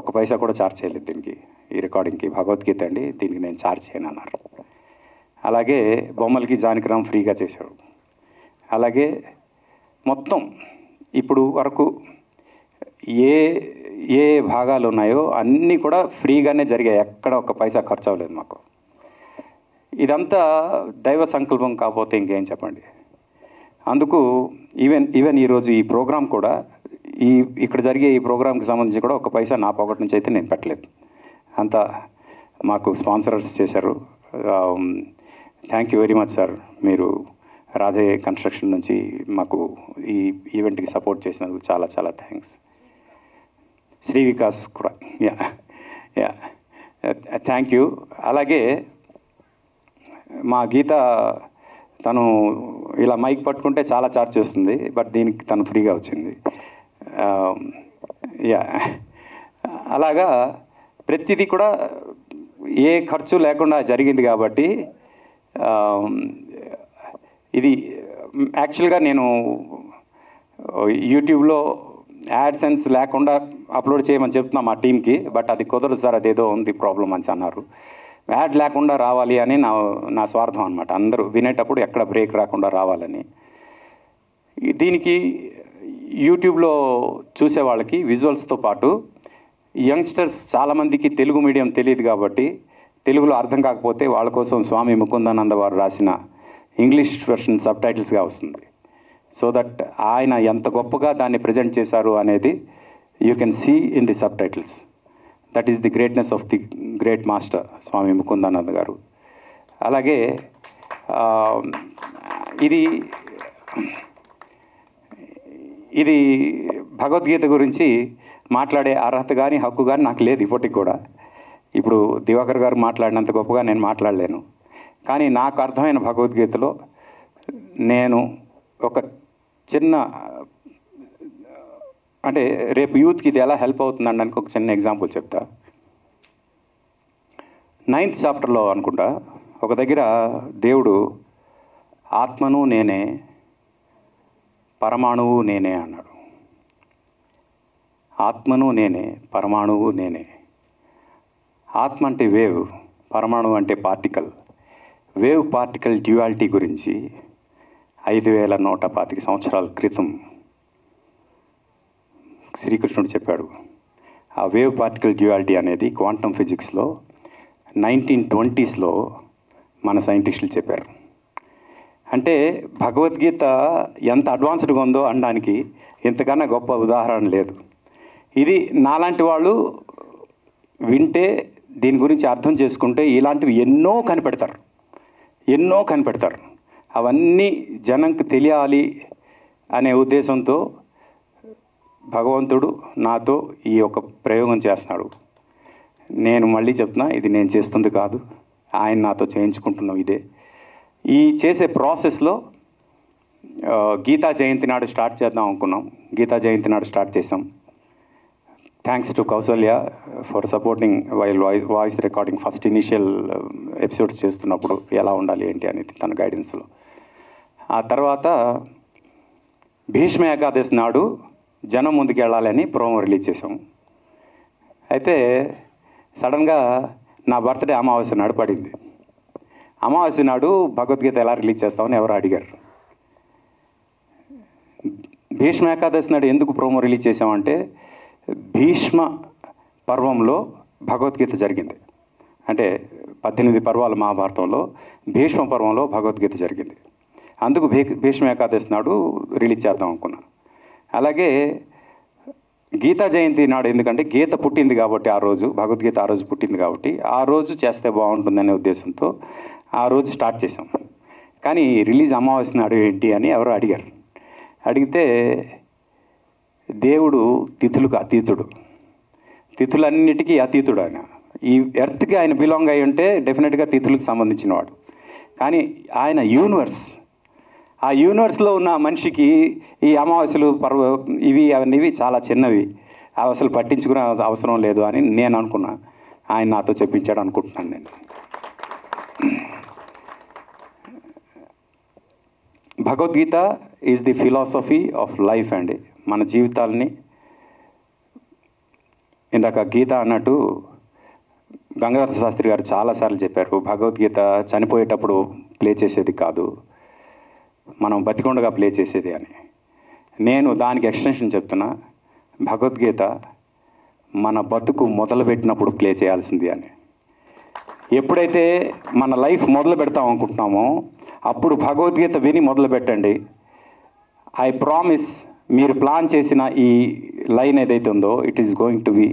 ఒక పైసా కూడా ఛార్జ్ చేయలేదు దీనికి, ఈ రికార్డింగ్కి. భగవద్గీత అండి, దీనికి నేను ఛార్జ్ చేయను అన్నారు. అలాగే బొమ్మలకి జానకిరామ్ ఫ్రీగా చేశాడు. అలాగే మొత్తం ఇప్పుడు వరకు ఏ ఏ భాగాలు ఉన్నాయో అన్నీ కూడా ఫ్రీగానే జరిగాయి. ఎక్కడ ఒక పైసా ఖర్చు అవ్వలేదు మాకు. ఇదంతా దైవ సంకల్పం కాకపోతే ఇంకేం చెప్పండి. అందుకు ఈవెన్ ఈరోజు ఈ ప్రోగ్రాం కూడా ఇక్కడ జరిగే ఈ ప్రోగ్రాంకి సంబంధించి కూడా ఒక పైసా నా పాకెట్ నుంచి అయితే నేను పెట్టలేదు. అంతా మాకు స్పాన్సర్స్ చేశారు. Thank you very much sir. మీరు రాధే కన్స్ట్రక్షన్ నుంచి మాకు ఈ ఈవెంట్కి సపోర్ట్ చేసినందుకు చాలా చాలా థ్యాంక్స్. శ్రీ వికాస్ కూడా యా థ్యాంక్ యూ. అలాగే మా గీత తను ఇలా మైక్ పట్టుకుంటే చాలా ఛార్జ్ చేస్తుంది, బట్ దీనికి తను ఫ్రీగా వచ్చింది. యా అలాగా ప్రతిదీ కూడా ఏ ఖర్చు లేకుండా జరిగింది కాబట్టి ఇది యాక్చువల్గా నేను యూట్యూబ్లో యాడ్సెన్స్ లేకుండా అప్లోడ్ చేయమని చెప్తున్నా మా టీంకి, బట్ అది కుదరదు సార్, అదేదో ఉంది ప్రాబ్లం అని అన్నారు. యాడ్ లేకుండా రావాలి అని నా స్వార్థం అనమాట. అందరూ వినేటప్పుడు ఎక్కడ బ్రేక్ రాకుండా రావాలని. దీనికి యూట్యూబ్లో చూసే వాళ్ళకి విజువల్స్తో పాటు యంగ్స్టర్స్ చాలామందికి తెలుగు మీడియం తెలియదు కాబట్టి, తెలుగులో అర్థం కాకపోతే వాళ్ళ కోసం స్వామి ముకుందానంద వారు రాసిన ఇంగ్లీష్ వెర్షన్ సబ్ టైటిల్స్గా వస్తుంది. సో దట్ ఆయన ఎంత గొప్పగా దాన్ని ప్రజెంట్ చేశారు అనేది you can see in the subtitles. That is the greatness of the great master Swami Mukundananda గారు. అలాగే ఇది భగవద్గీత గురించి మాట్లాడే అర్హత కానీ హక్కు కానీ నాకు లేదు ఇప్పటికి కూడా. ఇప్పుడు దివాకర్ గారు మాట్లాడినంత గొప్పగా నేను మాట్లాడలేను. కానీ నాకు అర్థమైన భగవద్గీతలో నేను ఒక చిన్న, అంటే రేపు యూత్కి ఇది ఎలా హెల్ప్ అవుతుంది అనడానికి ఒక చిన్న ఎగ్జాంపుల్ చెప్తా. 9th చాప్టర్లో అనుకుంటా ఒక దగ్గర దేవుడు ఆత్మను నేనే, పరమాణువు నేనే అన్నాడు. ఆత్మను నేనే, పరమాణువు నేనే. ఆత్మ అంటే వేవ్, పరమాణువు అంటే పార్టికల్. వేవ్ పార్టికల్ డ్యూయాలిటీ గురించి 5125 సంవత్సరాల క్రితం శ్రీకృష్ణుడు చెప్పాడు. ఆ వేవ్ పార్టికల్ డ్యూయాలిటీ అనేది క్వాంటమ్ ఫిజిక్స్లో 1920sలో మన సైంటిస్టులు చెప్పారు. అంటే భగవద్గీత ఎంత అడ్వాన్స్డ్గా ఉందో అనడానికి ఇంతకన్నా గొప్ప ఉదాహరణ లేదు. ఇది నాలాంటి వాళ్ళు వింటే, దీని గురించి అర్థం చేసుకుంటే ఇలాంటివి ఎన్నో కనిపెడతారు. అవన్నీ జనంకి తెలియాలి అనే ఉద్దేశంతో భగవంతుడు నాతో ఈ ఒక ప్రయోగం చేస్తున్నాడు. నేను మళ్ళీ చెప్తున్నా, ఇది నేను చేస్తుంది కాదు, ఆయన నాతో చేయించుకుంటున్నాం. ఇదే ఈ చేసే ప్రాసెస్లో గీతా జయంతి నాడు స్టార్ట్ చేద్దాం అనుకున్నాం. గీతా జయంతి నాడు స్టార్ట్ చేసాం. Thanks to Kausalya for supporting while voice recording. First initial episodes చేస్తున్నప్పుడు ఎలా ఉండాలి ఏంటి అనేది తన గైడెన్స్లో. ఆ తర్వాత భీష్మ ఏకాదశి నాడు జనం ముందుకు వెళ్ళాలని ప్రోమో రిలీజ్ చేసాం. అయితే సడన్గా నా బర్త్డే అమావాస్య నాడు పడింది. అమావాస్య నాడు భగవద్గీత ఎలా రిలీజ్ చేస్తామని ఎవరు అడిగారు. భీష్మ ఏకాదశి నాడు ఎందుకు ప్రోమో రిలీజ్ చేసామంటే భీష్మ పర్వంలో భగవద్గీత జరిగింది. అంటే 18 పర్వాల మహాభారతంలో భీష్మ పర్వంలో భగవద్గీత జరిగింది. అందుకు భీష్మ ఏకాదశి నాడు రిలీజ్ చేద్దాం అనుకున్నాను. అలాగే గీతా జయంతి నాడు, ఎందుకంటే గీత పుట్టింది కాబట్టి ఆ రోజు, భగవద్గీత ఆ రోజు పుట్టింది కాబట్టి ఆ రోజు చేస్తే బాగుంటుందనే ఉద్దేశంతో ఆ రోజు స్టార్ట్ చేసాం. కానీ రిలీజ్ అమావాస్య నాడు ఏంటి అని ఎవరో అడిగారు. అడిగితే దేవుడు తిథులకు అతీతుడు, తిథులన్నిటికీ అతీతుడు. ఆయన ఈ ఎర్త్కి ఆయన బిలాంగ్ అయి ఉంటే డెఫినెట్గా తిథులకు సంబంధించిన వాడు. కానీ ఆయన యూనివర్స్, ఆ యూనివర్స్లో ఉన్న మనిషికి ఈ అమావాస్యలు అవన్నీ చాలా చిన్నవి, అవి అసలు పట్టించుకునే అవసరం లేదు అని నేను అనుకున్నా. ఆయన నాతో చెప్పించాడు అనుకుంటున్నాను నేను. Bhagavad Gita is the philosophy of life అండి. మన జీవితాలని, ఇందాక గీత అన్నట్టు గంగాధర శాస్త్రి గారు చాలాసార్లు చెప్పారు, భగవద్గీత చనిపోయేటప్పుడు ప్లే చేసేది కాదు, మనం బతికొండగా ప్లే చేసేది అని. నేను దానికి ఎక్స్టెన్షన్ చెప్తున్నా, భగవద్గీత మన బతుకు మొదలుపెట్టినప్పుడు ప్లే చేయాల్సింది అని. ఎప్పుడైతే మన లైఫ్ మొదలు పెడతాం అనుకుంటున్నామో అప్పుడు భగవద్గీత విని మొదలు పెట్టండి. ఐ ప్రామిస్, మీరు ప్లాన్ చేసిన ఈ లైన్ ఏదైతే ఉందో it is going to be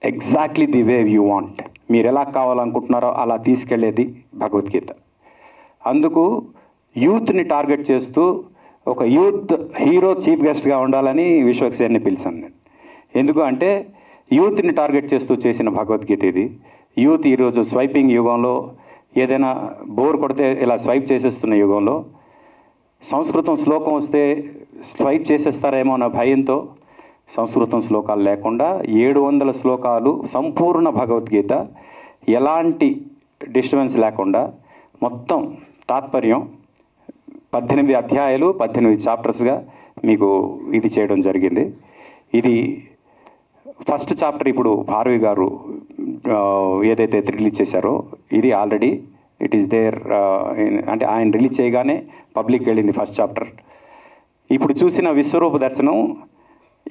exactly the way you want. మీరు ఎలా కావాలనుకుంటున్నారో అలా తీసుకెళ్లేది భగవద్గీత. అందుకు యూత్ని టార్గెట్ చేస్తూ ఒక యూత్ హీరో చీఫ్ గెస్ట్గా ఉండాలని విశ్వక్సేన్ని పిలిచాను నేను. ఎందుకు అంటే యూత్ని టార్గెట్ చేస్తూ చేసిన భగవద్గీత ఇది. యూత్ ఈరోజు స్వైపింగ్ యుగంలో ఏదైనా బోర్ కొడితే ఇలా స్వైప్ చేసేస్తున్న యుగంలో సంస్కృతం శ్లోకం వస్తే స్వైప్ చేసేస్తారేమో అన్న భయంతో సంస్కృతం శ్లోకాలు లేకుండా 700 శ్లోకాలు సంపూర్ణ భగవద్గీత, ఎలాంటి డిస్టర్బెన్స్ లేకుండా మొత్తం తాత్పర్యం 18 అధ్యాయాలు 18 చాప్టర్స్గా మీకు ఇది చేయడం జరిగింది. ఇది ఫస్ట్ చాప్టర్ ఇప్పుడు భారవి గారు ఏదైతే రిలీజ్ చేశారో ఇది ఆల్రెడీ ఇట్ ఈస్ దేర్. అంటే ఆయన రిలీజ్ చేయగానే పబ్లిక్ వెళ్ళింది ఫస్ట్ చాప్టర్. ఇప్పుడు చూసిన విశ్వరూప దర్శనం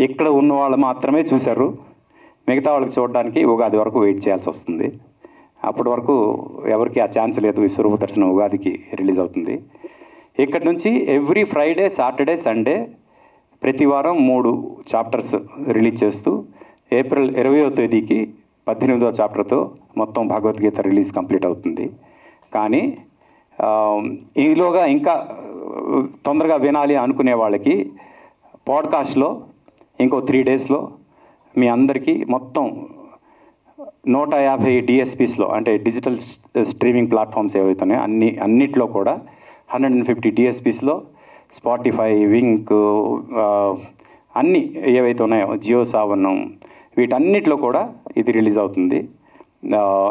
ఇక్కడ ఉన్న వాళ్ళు మాత్రమే చూశారు, మిగతా వాళ్ళకి చూడడానికి ఉగాది వరకు వెయిట్ చేయాల్సి వస్తుంది. అప్పటి వరకు ఎవరికి ఆ ఛాన్స్ లేదు. విశ్వరూప దర్శనం ఉగాదికి రిలీజ్ అవుతుంది. ఇక్కడ నుంచి ఎవ్రీ ఫ్రైడే, సాటర్డే, సండే ప్రతి వారం 3 చాప్టర్స్ రిలీజ్ చేస్తూ ఏప్రిల్ 20వ తేదీకి 18వ చాప్టర్తో మొత్తం భగవద్గీత రిలీజ్ కంప్లీట్ అవుతుంది. కానీ ఈలోగా ఇంకా తొందరగా వినాలి అనుకునే వాళ్ళకి పాడ్కాస్ట్లో ఇంకో 3 డేస్లో మీ అందరికీ మొత్తం 150 డిఎస్పీస్లో, అంటే డిజిటల్ స్ట్రీమింగ్ ప్లాట్ఫామ్స్ ఏవైతున్నాయో అన్నిట్లో కూడా 150 డిఎస్పీస్లో స్పాటిఫై, వింక్, అన్నీ ఏవైతే ఉన్నాయో, జియో సావన్, వీటన్నిటిలో కూడా ఇది రిలీజ్ అవుతుంది.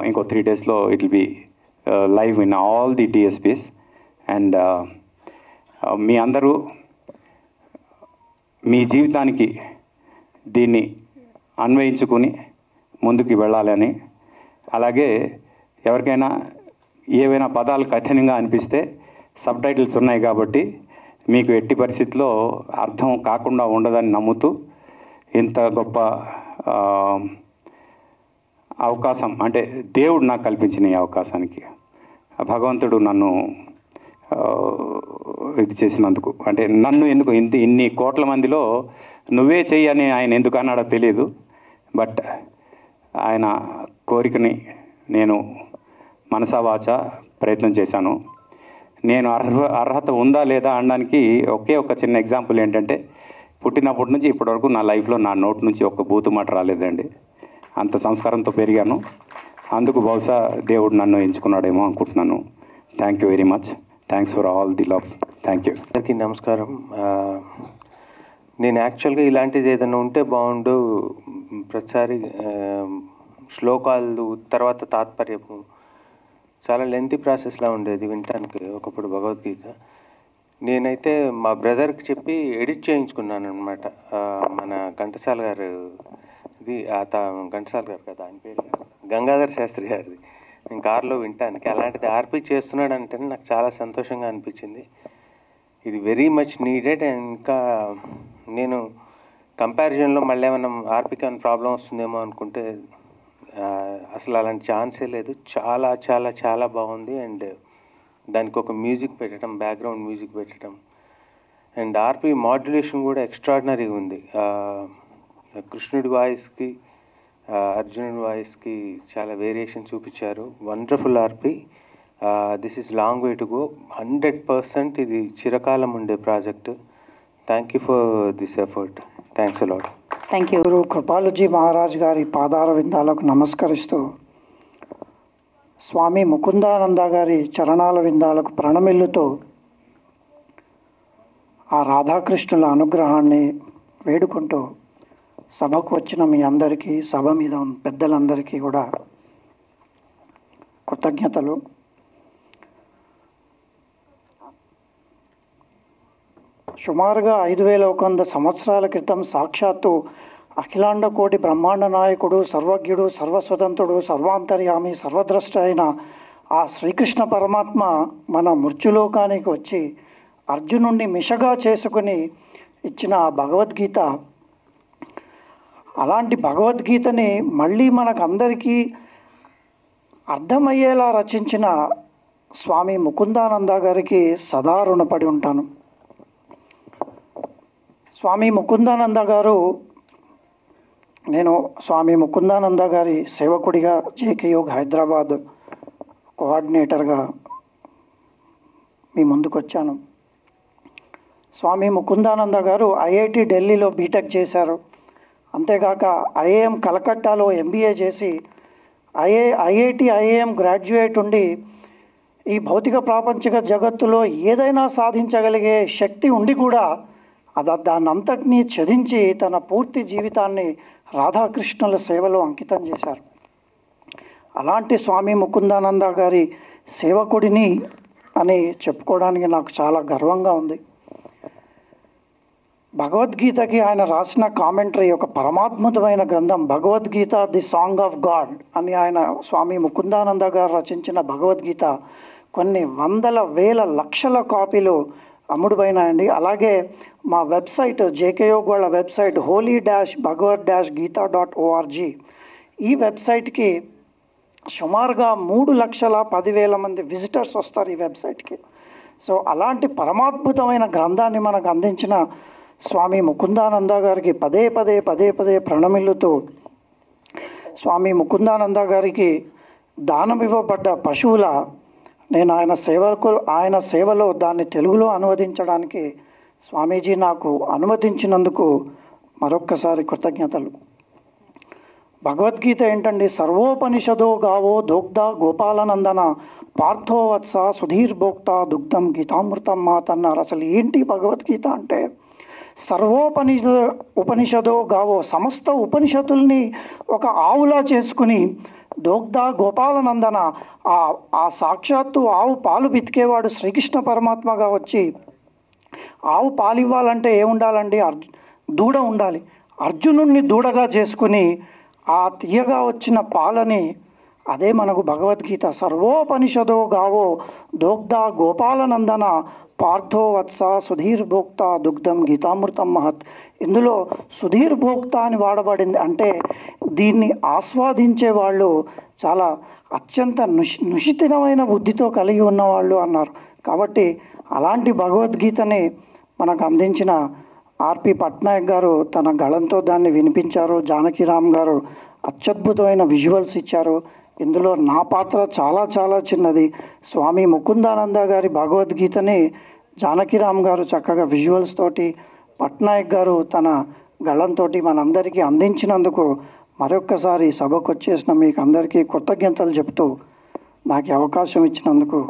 ఇంకో 3 డేస్లో it will be live in all the DSPs. And మీ అందరూ మీ జీవితానికి దీన్ని అన్వయించుకొని ముందుకు వెళ్ళాలని, అలాగే ఎవరికైనా ఏవైనా పదాలు కఠినంగా అనిపిస్తే సబ్ టైటిల్స్ ఉన్నాయి కాబట్టి మీకు ఎట్టి పరిస్థితిలో అర్థం కాకుండా ఉండదని నమ్ముతూ ఇంత గొప్ప అవకాశం, అంటే దేవుడు నాకు కల్పించిన ఈ అవకాశానికి భగవంతుడు నన్ను ఇది చేసినందుకు, అంటే నన్ను ఎందుకు ఇన్ని కోట్ల మందిలో నువ్వే చెయ్యని ఆయన ఎందుకు అన్నాడో తెలియదు. బట్ ఆయన కోరికని నేను మనసా వాచా ప్రయత్నం చేశాను. నేను అర్హత ఉందా లేదా అనడానికి ఒకే ఒక చిన్న ఎగ్జాంపుల్ ఏంటంటే, పుట్టినప్పటి నుంచి ఇప్పటివరకు నా లైఫ్లో నా నోటి నుంచి ఒక్క బూతు మాట రాలేదండి. అంత సంస్కారంతో పెరిగాను. అందుకు బహుశా దేవుడు నన్ను ఎంచుకున్నాడేమో అనుకుంటున్నాను. Thank you very much. Thanks for all the love. Thank you. అందరికీ నమస్కారం. నేను యాక్చువల్గా ఇలాంటిది ఏదైనా ఉంటే బాగుండు, ప్రతిసారి శ్లోకాలు తర్వాత తాత్పర్యము చాలా లెంతీ ప్రాసెస్లా ఉండేది వినటానికి ఒకప్పుడు భగవద్గీత. నేనైతే మా బ్రదర్కి చెప్పి ఎడిట్ చేయించుకున్నాను అనమాట. మన ఘంటసాల గారు, ఇది ఘంటసాల గారు కదా ఆయన పేరు, గంగాధర శాస్త్రి గారిది. నేను కారులో వినటానికి అలాంటిది ఆర్పి చేస్తున్నాడు అంటే నాకు చాలా సంతోషంగా అనిపించింది. ఇది వెరీ మచ్ నీడెడ్. అండ్ ఇంకా నేను కంపారిజన్లో మళ్ళీ ఏమైనా ఆర్పికి ఏమైనా ప్రాబ్లం వస్తుందేమో అనుకుంటే అసలు అలాంటి ఛాన్సే లేదు. చాలా చాలా చాలా బాగుంది. అండ్ దానికి ఒక మ్యూజిక్ పెట్టడం, బ్యాక్గ్రౌండ్ మ్యూజిక్ పెట్టడం, అండ్ ఆర్పి మాడ్యులేషన్ కూడా ఎక్స్ట్రాడినరీగా ఉంది. కృష్ణుడి వాయిస్కి అర్జునుడి వాయిస్కి చాలా వేరియేషన్ చూపించారు. Wonderful RP. This is long way to go. 100% ఇది చిరకాలం ఉండే project. Thank you for this effort. Thanks a lot. Thank you. Guru Kripaluji Maharaj గారి పాదార విందాలకు నమస్కరిస్తూ స్వామి ముకుందానంద గారి చరణాల విందాలకు ప్రణమిల్లుతూ ఆ రాధాకృష్ణుల అనుగ్రహాన్ని వేడుకుంటూ సభకు వచ్చిన మీ అందరికీ, సభ మీద ఉన్న పెద్దలందరికీ కూడా కృతజ్ఞతలు. సుమారుగా 5100 సంవత్సరాల క్రితం సాక్షాత్తు అఖిలాండ కోటి బ్రహ్మాండ నాయకుడు, సర్వజ్ఞుడు, సర్వస్వతంత్రుడు, సర్వాంతర్యామి, సర్వద్రష్ట అయిన ఆ శ్రీకృష్ణ పరమాత్మ మన మృత్యులోకానికి వచ్చి అర్జునుడిని మిషగా చేసుకుని ఇచ్చిన ఆ భగవద్గీత, అలాంటి భగవద్గీతని మళ్ళీ మనకందరికీ అర్థమయ్యేలా రచించిన స్వామి ముకుందానంద గారికి సదా రుణపడి ఉంటాను. స్వామి ముకుందానంద గారు, నేను స్వామి ముకుందానంద గారి సేవకుడిగా జేకే యోగ్ హైదరాబాద్ కోఆర్డినేటర్గా మీ ముందుకు వచ్చాను. స్వామి ముకుందానంద గారు ఐఐటి ఢిల్లీలో బీటెక్ చేశారు. అంతేగాక ఐఐఎం కలకట్టాలో ఎంబీఏ చేసి ఐఐఎం గ్రాడ్యుయేట్ ఉండి ఈ భౌతిక ప్రాపంచిక జగత్తులో ఏదైనా సాధించగలిగే శక్తి ఉండి కూడా దాన్నంతటినీ ఛేదించి తన పూర్తి జీవితాన్ని రాధాకృష్ణుల సేవలో అంకితం చేశారు. అలాంటి స్వామి ముకుందానంద గారి సేవకుడిని అని చెప్పుకోవడానికి నాకు చాలా గర్వంగా ఉంది. భగవద్గీతకి ఆయన రాసిన కామెంటరీ, ఒక పరమాత్మకమైన గ్రంథం Bhagavad Gita the song of God అని ఆయన స్వామి ముకుందానంద గారు రచించిన భగవద్గీత కొన్ని వందల వేల లక్షల కాపీలు అమ్ముడుపోయినాయండి. అలాగే మా వెబ్సైట్ జేకే యోగ్ వాళ్ళ వెబ్సైట్ holy-bhagavad-gita.org, ఈ వెబ్సైట్కి సుమారుగా 3,10,000 మంది విజిటర్స్ వస్తారు ఈ వెబ్సైట్కి. సో అలాంటి పరమాద్భుతమైన గ్రంథాన్ని మనకు అందించిన స్వామి ముకుందానంద గారికి పదే పదే ప్రణమిల్లుతూ, స్వామి ముకుందానంద గారికి దానమివ్వబడ్డ పశువుల నేను ఆయన సేవలో దాన్ని తెలుగులో అనువదించడానికి స్వామీజీ నాకు అనుమతించినందుకు మరొక్కసారి కృతజ్ఞతలు. భగవద్గీత ఏంటండి? సర్వోపనిషదో గావో దోగ్ధ గోపాలనందన పార్థోవత్స సుధీర్భోక్త దుగ్ధం గీతామృతం మాత అన్నారు. అసలు ఏంటి భగవద్గీత అంటే? ఉపనిషదో గావో, సమస్త ఉపనిషత్తుల్ని ఒక ఆవులా చేసుకుని, దోగ్ధ గోపాలనందన, ఆ సాక్షాత్తు ఆవు పాలు పితికేవాడు శ్రీకృష్ణ పరమాత్మగా వచ్చి, ఆవు పాలు ఇవ్వాలంటే ఏముండాలండి? దూడ ఉండాలి. అర్జునుడిని దూడగా చేసుకుని ఆ తీయగా వచ్చిన పాలని, అదే మనకు భగవద్గీత. సర్వోపనిషదో గావో దోగ్ధ గోపాలనందన పార్థోవత్స సుధీర్భోక్త దుగ్ధం గీతామృతం మహత్. ఇందులో సుధీర్భోక్త అని వాడబడింది. అంటే దీన్ని ఆస్వాదించే వాళ్ళు చాలా అత్యంత నుషితమైన బుద్ధితో కలిగి ఉన్నవాళ్ళు అన్నారు. కాబట్టి అలాంటి భగవద్గీతని మనకు అందించిన ఆర్పి పట్నాయక్ గారు తన గళంతో దాన్ని వినిపించారు. జానకిరామ్ గారు అత్యద్భుతమైన విజువల్స్ ఇచ్చారు. ఇందులో నా పాత్ర చాలా చాలా చిన్నది. స్వామి ముకుందానంద గారి భగవద్గీతని జానకిరామ్ గారు చక్కగా విజువల్స్ తోటి, పట్నాయక్ గారు తన గళంతో మనందరికీ అందించినందుకు మరొక్కసారి సభకు వచ్చేసిన మీకు అందరికీ కృతజ్ఞతలు చెప్తూ నాకు అవకాశం ఇచ్చినందుకు